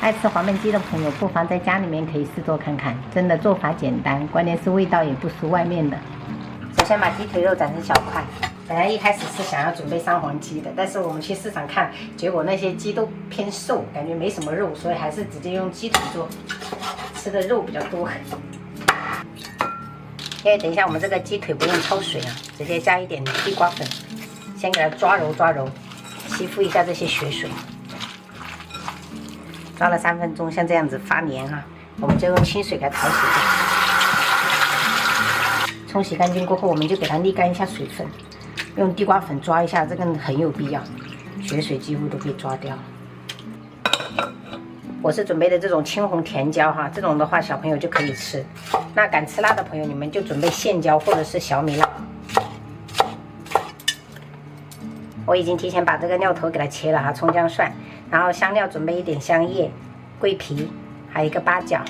爱吃黄焖鸡的朋友，不妨在家里面可以试做看看，真的做法简单，关键是味道也不输外面的。首先把鸡腿肉斩成小块。本来一开始是想要准备三黄鸡的，但是我们去市场看，结果那些鸡都偏瘦，感觉没什么肉，所以还是直接用鸡腿做，吃的肉比较多。因为等一下我们这个鸡腿不用焯水啊，直接加一点地瓜粉，先给它抓揉抓揉，吸附一下这些血水。抓了3分钟，像这样子发黏哈，我们就用清水给它淘洗掉。冲洗干净过后，我们就给它沥干一下水分。用地瓜粉抓一下，这个很有必要，血水几乎都被抓掉。我是准备的这种青红甜椒哈，这种的话小朋友就可以吃。那敢吃辣的朋友，你们就准备线椒或者是小米辣。我已经提前把这个料头给它切了哈，葱姜蒜，然后香料准备一点香叶、桂皮，还有一个八角。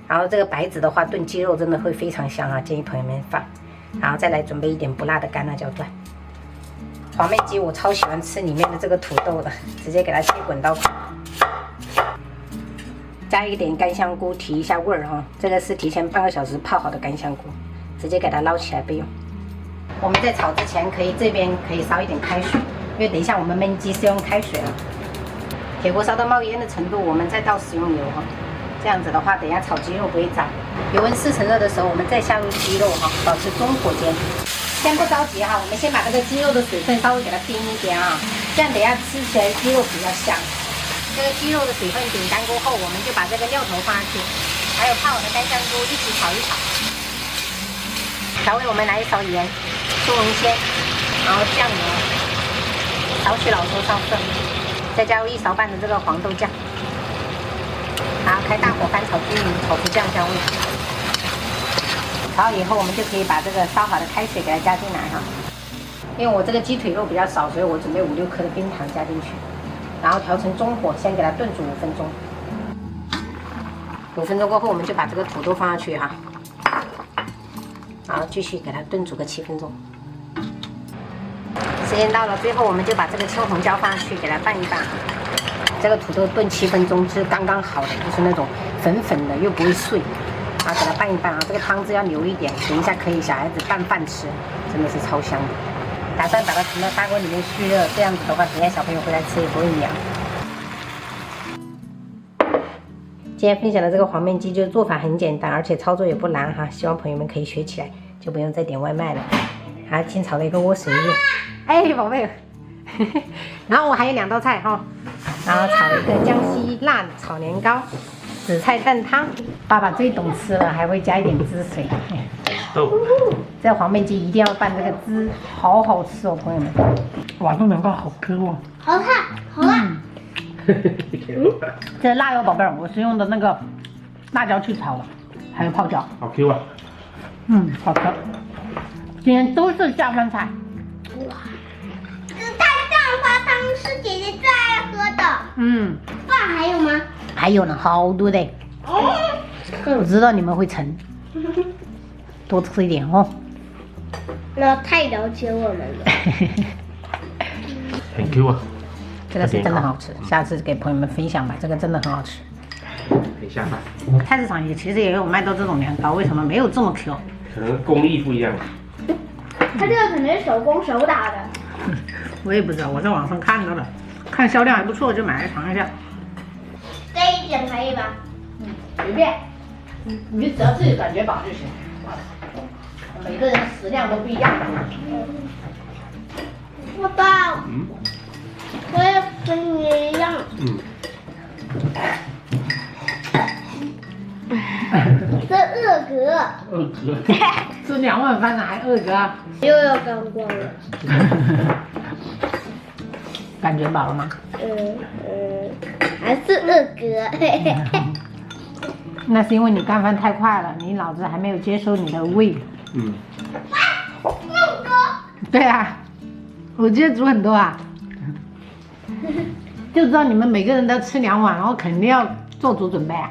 然后这个白芷的话炖鸡肉真的会非常香啊，建议朋友们放。然后再来准备一点不辣的干辣椒段。黄焖鸡我超喜欢吃里面的这个土豆的，直接给它切滚刀块，加一点干香菇提一下味儿哈。这个是提前半个小时泡好的干香菇，直接给它捞起来备用。我们在炒之前这边可以烧一点开水，因为等一下我们焖鸡是用开水了。铁锅烧到冒烟的程度，我们再倒食用油哈。这样子的话，等一下炒鸡肉不会炸。油温4成热的时候，我们再下入鸡肉哈，保持中火煎。先不着急哈，我们先把这个鸡肉的水分稍微给它冰一点啊，这样等一下吃起来鸡肉比较香。这个鸡肉的水分顶干过后，我们就把这个料头放上去，还有泡好的干香菇一起炒一炒。调味我们来1勺盐、猪茸鲜，然后酱油，少许老抽上色，再加入1勺半的这个黄豆酱。然后开大火翻炒均匀，炒出酱香味。炒好以后，我们就可以把这个烧好的开水给它加进来哈。因为我这个鸡腿肉比较少，所以我准备5、6颗的冰糖加进去，然后调成中火，先给它炖煮5分钟。5分钟过后，我们就把这个土豆放上去哈，然后继续给它炖煮个7分钟。时间到了，最后我们就把这个青红椒放上去，给它拌一拌。这个土豆炖7分钟是刚刚好的，就是那种粉粉的又不会碎，然后给它拌一拌啊。这个汤汁要留一点，等一下可以小孩子拌饭吃，真的是超香的。打算把它盛到大锅里面蓄热，这样子的话，等一下小朋友回来吃也不会凉。今天分享的这个黄焖鸡，就是做法很简单，而且操作也不难哈，希望朋友们可以学起来，就不用再点外卖了。还清炒了一个莴笋叶，哎，宝贝。然后我还有2道菜哈，然后炒一个江西辣炒年糕、紫菜蛋汤。爸爸最懂吃了，还会加一点汁水。这黄焖鸡一定要拌这个汁，好好吃哦，朋友们。哇，这年糕好 Q 哦，好看，好辣。这辣油宝贝儿，我是用的那个辣椒去炒的，还有泡椒，好 Q 啊。好吃。今天都是下饭菜。哇，这蛋花汤是姐姐最爱喝的。饭还有吗？还有呢，好多的。我知道你们会盛，多吃一点哦。那太了解我们了。很 Q 啊。这个是真的好吃，下次给朋友们分享吧，这个真的很好吃。很下饭。菜市场其实也有卖到这种年糕，为什么没有这么 Q？ 可能工艺不一样。它这个可能是手工手打的。我也不知道，我在网上看到的，看销量还不错，就买来尝一下。这一点可以吧？随便，你只要自己感觉饱就行。每个人食量都不一样。爸爸，我也跟你一样。这饿格，吃2碗饭呢还饿着，又要干光了。感觉饱了吗？还是饿格。那是因为你干饭太快了，你脑子还没有接收你的胃。那么多？对啊，我今天煮很多啊，就知道你们每个人都吃2碗，然后肯定要做足准备啊。